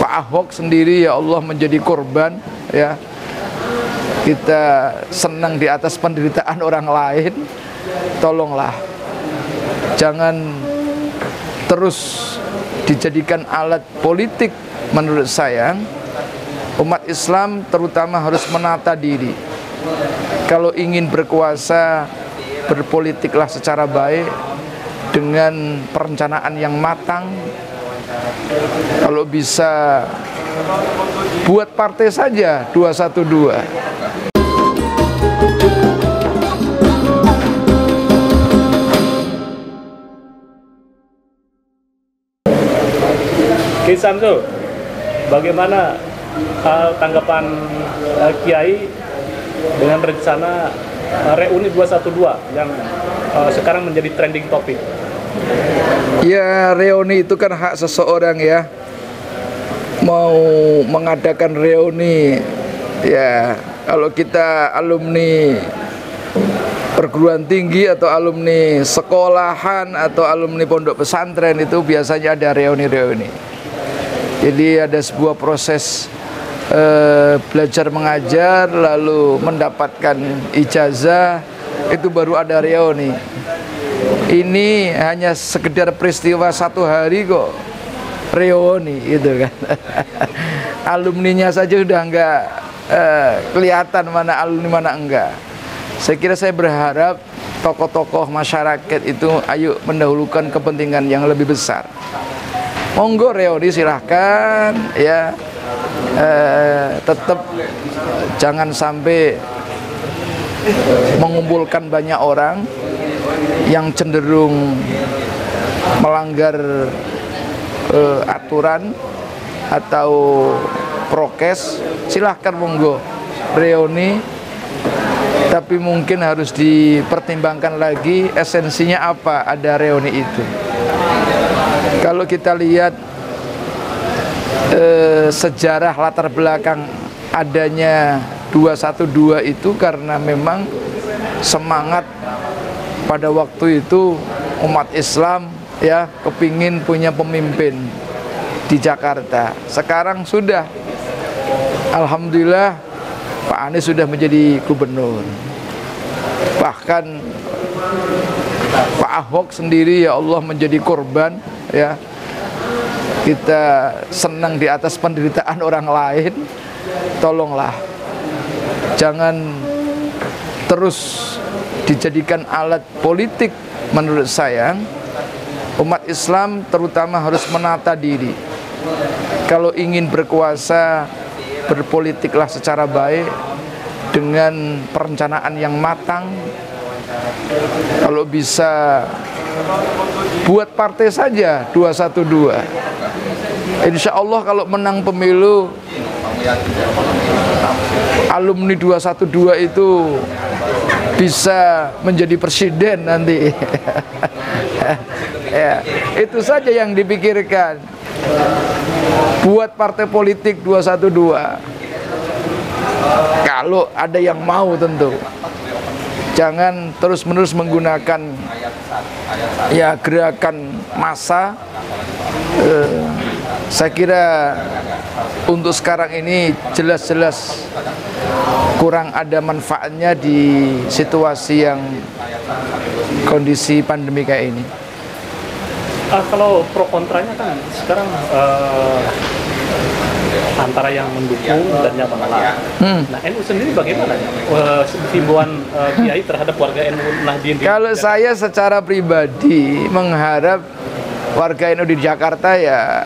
Pak Ahok sendiri ya Allah menjadi korban ya. Kita senang di atas penderitaan orang lain. Tolonglah jangan terus dijadikan alat politik. Menurut saya umat Islam terutama harus menata diri. Kalau ingin berkuasa, berpolitiklah secara baik dengan perencanaan yang matang. Kalau bisa buat partai saja 212. Ki Samsul, bagaimana tanggapan Kiai dengan rencana reuni 212 yang sekarang menjadi trending topik? Ya, reuni itu kan hak seseorang ya. Mau mengadakan reuni ya, kalau kita alumni perguruan tinggi atau alumni sekolahan atau alumni pondok pesantren itu biasanya ada reuni-reuni. Jadi ada sebuah proses belajar mengajar lalu mendapatkan ijazah, itu baru ada reuni. Ini hanya sekedar peristiwa satu hari kok reuni gitu kan. Alumninya saja udah enggak kelihatan mana alumni mana enggak. Saya kira saya berharap tokoh-tokoh masyarakat itu ayo mendahulukan kepentingan yang lebih besar. Monggo reuni silahkan ya, tetap jangan sampai mengumpulkan banyak orang yang cenderung melanggar aturan atau prokes. Silahkan monggo reuni, tapi mungkin harus dipertimbangkan lagi esensinya apa ada reuni itu. Kalau kita lihat sejarah latar belakang adanya 212 itu karena memang semangat pada waktu itu umat Islam ya kepingin punya pemimpin di Jakarta. Sekarang sudah, alhamdulillah Pak Anies sudah menjadi gubernur. Bahkan Pak Ahok sendiri ya Allah menjadi korban ya. Kita senang di atas penderitaan orang lain. Tolonglah jangan terus dijadikan alat politik. Menurut saya umat Islam terutama harus menata diri. Kalau ingin berkuasa, berpolitiklah secara baik dengan perencanaan yang matang. Kalau bisa buat partai saja 212. Insya Allah kalau menang pemilu, alumni 212 itu bisa menjadi presiden nanti. Ya, itu saja yang dipikirkan. Buat partai politik 212. Kalau ada yang mau tentu. Jangan terus-menerus menggunakan ya gerakan massa. Saya kira untuk sekarang ini jelas-jelas kurang ada manfaatnya di situasi yang kondisi pandemi kayak ini. Kalau pro kontranya kan sekarang antara yang mendukung dan yang menolak. Nah, NU sendiri bagaimana himbauan Kiai terhadap warga NU Nahdien? Kalau saya secara pribadi mengharap warga NU di Jakarta ya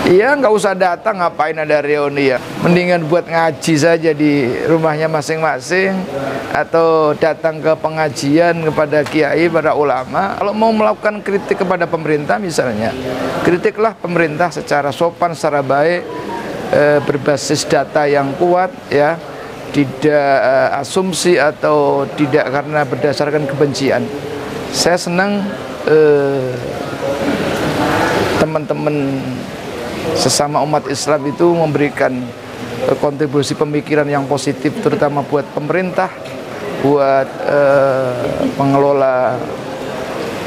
nggak usah datang, ngapain ada reuni ya. Mendingan buat ngaji saja di rumahnya masing-masing atau datang ke pengajian kepada kiai, pada ulama. Kalau mau melakukan kritik kepada pemerintah misalnya, kritiklah pemerintah secara sopan, secara baik, berbasis data yang kuat ya, tidak asumsi atau tidak karena berdasarkan kebencian. Saya senang teman-teman sesama umat Islam itu memberikan kontribusi pemikiran yang positif, terutama buat pemerintah, buat pengelola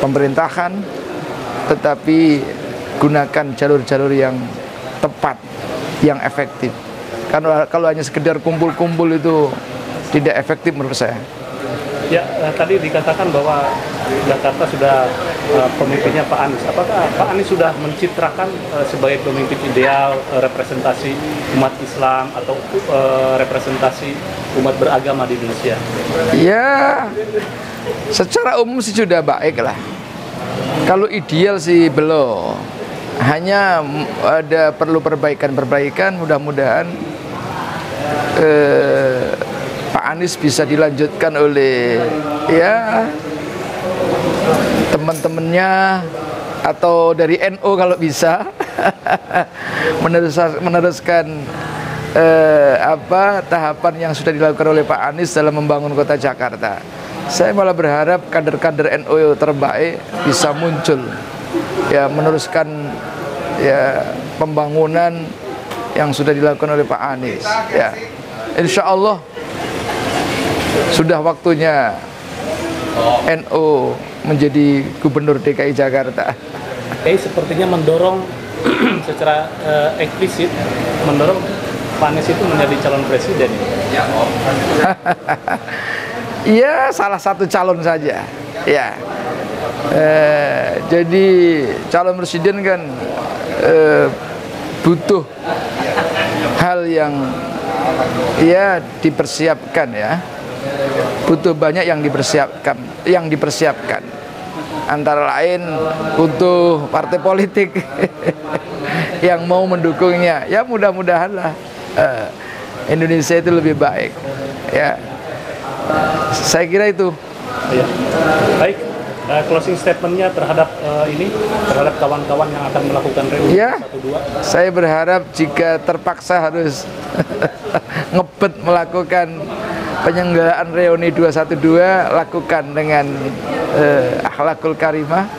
pemerintahan. Tetapi gunakan jalur-jalur yang tepat, yang efektif. Karena kalau hanya sekedar kumpul-kumpul itu tidak efektif menurut saya. Ya, tadi dikatakan bahwa Jakarta sudah pemimpinnya Pak Anies. Apakah Pak Anies sudah mencitrakan sebagai pemimpin ideal, representasi umat Islam atau representasi umat beragama di Indonesia? Ya, secara umum sih sudah baik lah. Kalau ideal sih belum. Hanya ada perlu perbaikan-perbaikan. Mudah-mudahan Pak Anies bisa dilanjutkan oleh ya teman-temannya atau dari NU kalau bisa meneruskan tahapan yang sudah dilakukan oleh Pak Anies dalam membangun kota Jakarta. Saya malah berharap kader-kader NU terbaik bisa muncul, ya meneruskan ya pembangunan yang sudah dilakukan oleh Pak Anies. Ya, insya Allah sudah waktunya NU menjadi gubernur DKI Jakarta. Sepertinya mendorong secara eksplisit mendorong Pak Anies itu menjadi calon presiden. Iya, salah satu calon saja. Ya, jadi calon presiden kan butuh hal yang ya dipersiapkan ya. Butuh banyak yang dipersiapkan. Antara lain butuh partai politik yang mau mendukungnya. Ya mudah-mudahan lah Indonesia itu lebih baik. Ya, saya kira itu. Ya. Baik, closing statementnya terhadap terhadap kawan-kawan yang akan melakukan reuni ya, 1-2. Saya berharap jika terpaksa harus ngebet melakukan penyelenggaraan reuni 212, lakukan dengan akhlakul karimah.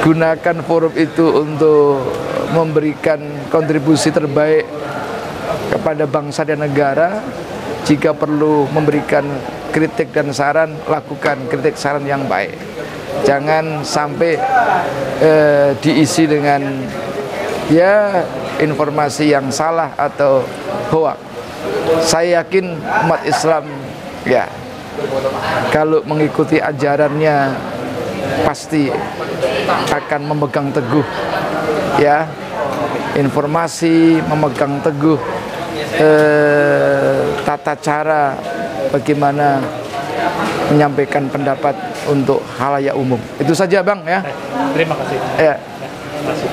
Gunakan forum itu untuk memberikan kontribusi terbaik kepada bangsa dan negara. Jika perlu memberikan kritik dan saran, lakukan kritik saran yang baik. Jangan sampai diisi dengan ya informasi yang salah atau hoak. Saya yakin umat Islam ya kalau mengikuti ajarannya pasti akan memegang teguh ya informasi, memegang teguh tata cara bagaimana menyampaikan pendapat untuk khalayak umum. Itu saja Bang ya. Terima kasih. Ya. Terima kasih.